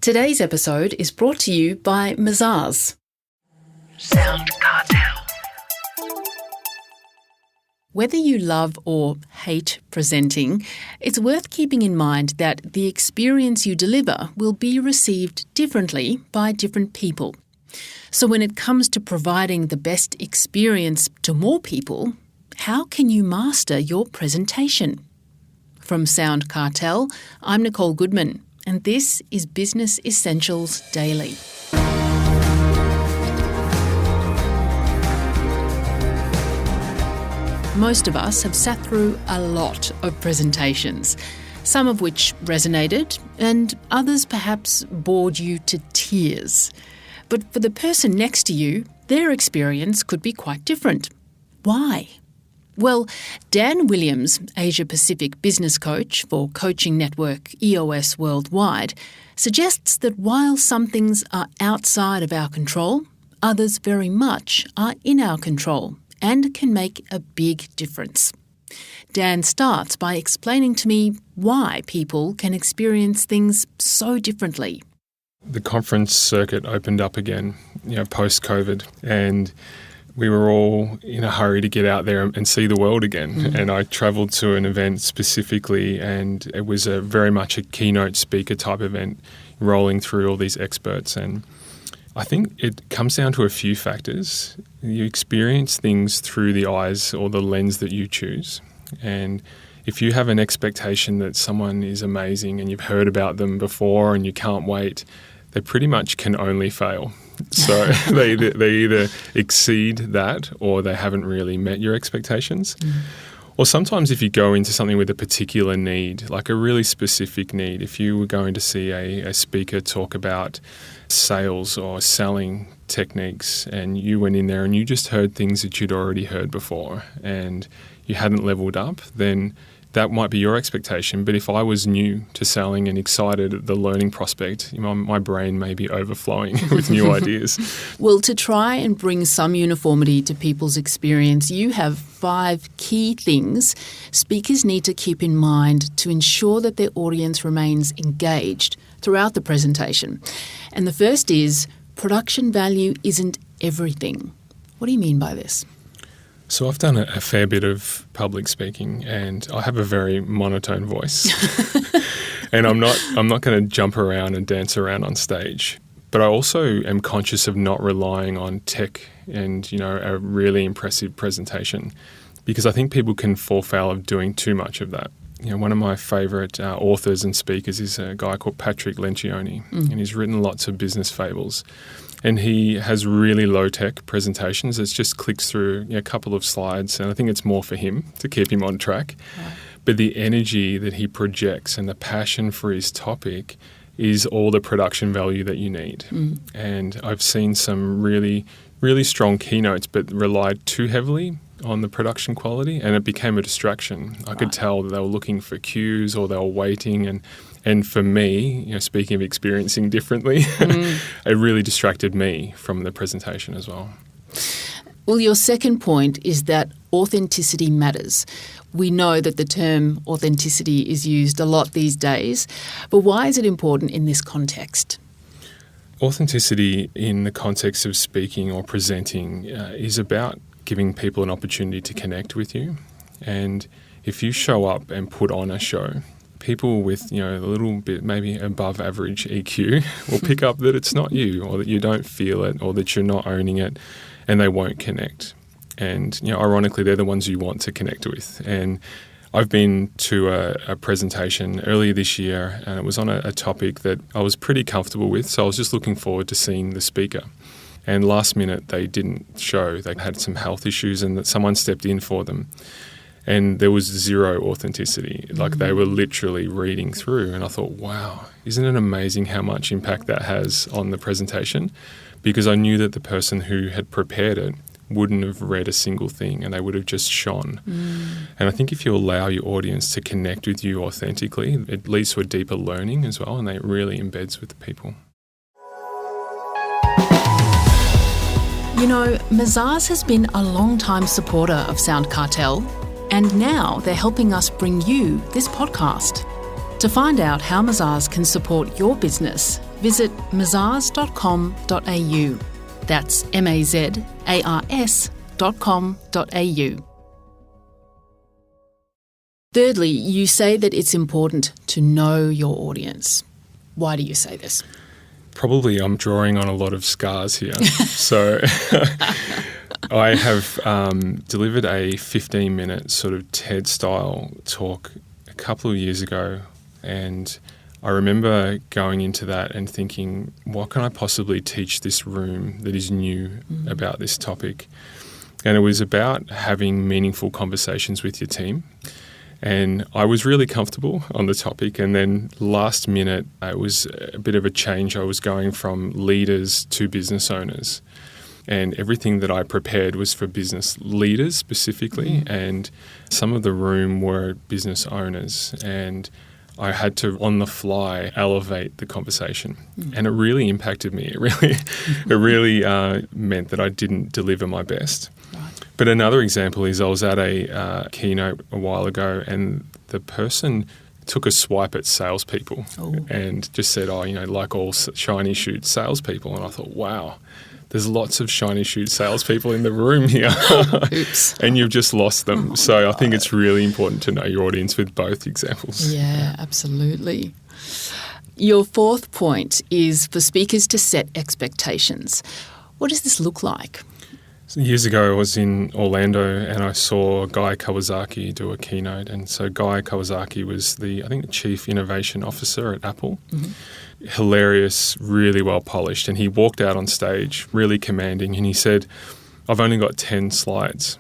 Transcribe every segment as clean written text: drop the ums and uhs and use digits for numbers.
Today's episode is brought to you by Mazars. SoundCartel. Whether you love or hate presenting, it's worth keeping in mind that the experience you deliver will be received differently by different people. So when it comes to providing the best experience to more people, how can you master your presentation? From SoundCartel, I'm Nicole Goodman, and this is Business Essentials Daily. Most of us have sat through a lot of presentations, some of which resonated and others perhaps bored you to tears. But for the person next to you, their experience could be quite different. Why? Well, Dan Williams, Asia Pacific business coach for coaching network EOS Worldwide, suggests that while some things are outside of our control, others very much are in our control and can make a big difference. Dan starts by explaining to me why people can experience things so differently. The conference circuit opened up again, post-COVID, and we were all in a hurry to get out there and see the world again. And I travelled to an event specifically, and it was very much a keynote speaker type event, rolling through all these experts. And I think it comes down to a few factors. You experience things through the eyes or the lens that you choose. And if you have an expectation that someone is amazing and you've heard about them before and you can't wait, they pretty much can only fail. So they either exceed that or they haven't really met your expectations. Or sometimes if you go into something with a particular need, like a really specific need, if you were going to see a speaker talk about sales or selling techniques and you went in there and you just heard things that you'd already heard before and you hadn't leveled up, then that might be your expectation. But if I was new to selling and excited at the learning prospect, my brain may be overflowing with new ideas. Well, to try and bring some uniformity to people's experience, you have 5 key things speakers need to keep in mind to ensure that their audience remains engaged throughout the presentation. And the first is production value isn't everything. What do you mean by this? So I've done a fair bit of public speaking and I have a very monotone voice. And I'm not going to jump around and dance around on stage. But I also am conscious of not relying on tech and, a really impressive presentation because I think people can fall foul of doing too much of that. One of my favourite authors and speakers is a guy called Patrick Lencioni, and he's written lots of business fables. And he has really low-tech presentations. It just clicks through a couple of slides, and I think it's more for him to keep him on track. Right. But the energy that he projects and the passion for his topic is all the production value that you need. And I've seen some really, really strong keynotes but relied too heavily on the production quality, and it became a distraction. I could tell that they were looking for cues or they were waiting, and for me, speaking of experiencing differently, it really distracted me from the presentation as well. Well, your second point is that authenticity matters. We know that the term authenticity is used a lot these days, but why is it important in this context? Authenticity in the context of speaking or presenting is about giving people an opportunity to connect with you. And if you show up and put on a show, people with a little bit maybe above average EQ will pick up that it's not you, or that you don't feel it, or that you're not owning it, and they won't connect. And ironically, they're the ones you want to connect with. And I've been to a presentation earlier this year, and it was on a topic that I was pretty comfortable with, so I was just looking forward to seeing the speaker. And last minute, they didn't show. They had some health issues, and that someone stepped in for them. And there was zero authenticity. Like they were literally reading through. And I thought, wow, isn't it amazing how much impact that has on the presentation? Because I knew that the person who had prepared it wouldn't have read a single thing and they would have just shone. And I think if you allow your audience to connect with you authentically, it leads to a deeper learning as well, and it really embeds with the people. Mazars has been a long-time supporter of SoundCartel, and now they're helping us bring you this podcast. To find out how Mazars can support your business, visit mazars.com.au. That's mazars.com.au. Thirdly, you say that it's important to know your audience. Why do you say this? Probably I'm drawing on a lot of scars here. So I have delivered a 15-minute sort of TED-style talk a couple of years ago, and I remember going into that and thinking, what can I possibly teach this room that is new about this topic? And it was about having meaningful conversations with your team. And I was really comfortable on the topic, and then last minute it was a bit of a change. I was going from leaders to business owners, and everything that I prepared was for business leaders specifically, and some of the room were business owners, and I had to, on the fly, elevate the conversation. And it really impacted me. It really meant that I didn't deliver my best. But another example is I was at a keynote a while ago, and the person took a swipe at salespeople and just said, like all shiny shoot salespeople. And I thought, wow, there's lots of shiny shoot salespeople in the room here. Oops. And you've just lost them. So I think it's really important to know your audience with both examples. Yeah, absolutely. Your fourth point is for speakers to set expectations. What does this look like? Years ago, I was in Orlando and I saw Guy Kawasaki do a keynote. And so Guy Kawasaki was the Chief Innovation Officer at Apple. Hilarious, really well polished. And he walked out on stage really commanding and he said, "I've only got 10 slides."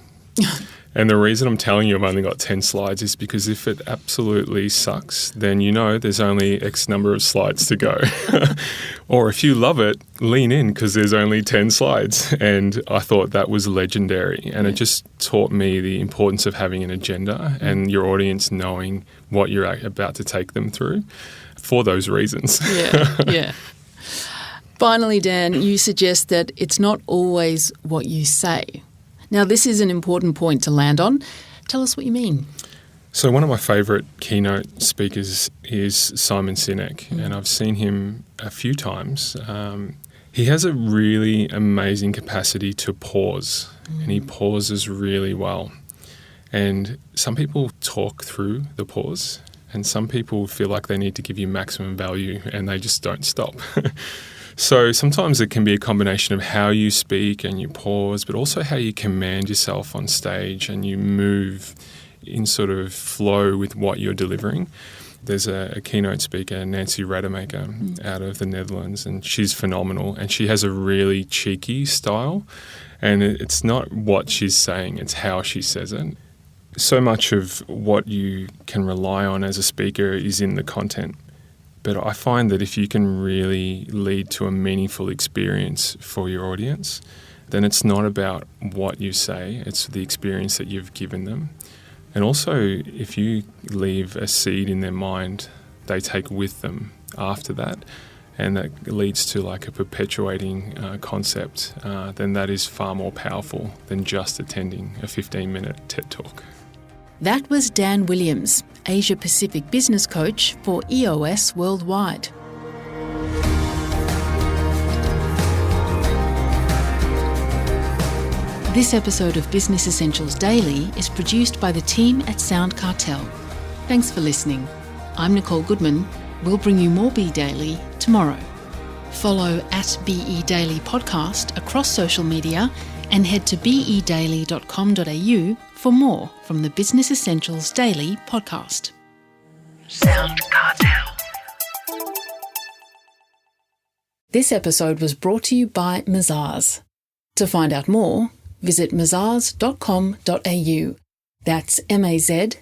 And the reason I'm telling you I've only got 10 slides is because if it absolutely sucks, then there's only X number of slides to go. Or if you love it, lean in because there's only 10 slides. And I thought that was legendary. And it just taught me the importance of having an agenda and your audience knowing what you're about to take them through for those reasons. Yeah. Finally, Dan, you suggest that it's not always what you say. Now, this is an important point to land on. Tell us what you mean. So one of my favourite keynote speakers is Simon Sinek, and I've seen him a few times. He has a really amazing capacity to pause, and he pauses really well. And some people talk through the pause, and some people feel like they need to give you maximum value, and they just don't stop. So sometimes it can be a combination of how you speak and you pause, but also how you command yourself on stage and you move in sort of flow with what you're delivering. There's a keynote speaker, Nancy Rademacher, out of the Netherlands, and she's phenomenal. And she has a really cheeky style, and it's not what she's saying, it's how she says it. So much of what you can rely on as a speaker is in the content. But I find that if you can really lead to a meaningful experience for your audience, then it's not about what you say, it's the experience that you've given them. And also, if you leave a seed in their mind, they take with them after that, and that leads to like a perpetuating concept, then that is far more powerful than just attending a 15-minute TED Talk. That was Dan Williams, Asia Pacific Business Coach for EOS Worldwide. This episode of Business Essentials Daily is produced by the team at SoundCartel. Thanks for listening. I'm Nicole Goodman. We'll bring you more Be Daily tomorrow. Follow @BE Daily Podcast across social media and head to bedaily.com.au for more from the Business Essentials Daily podcast. SoundCartel. This episode was brought to you by Mazars. To find out more, visit mazars.com.au. That's mazars.com.au.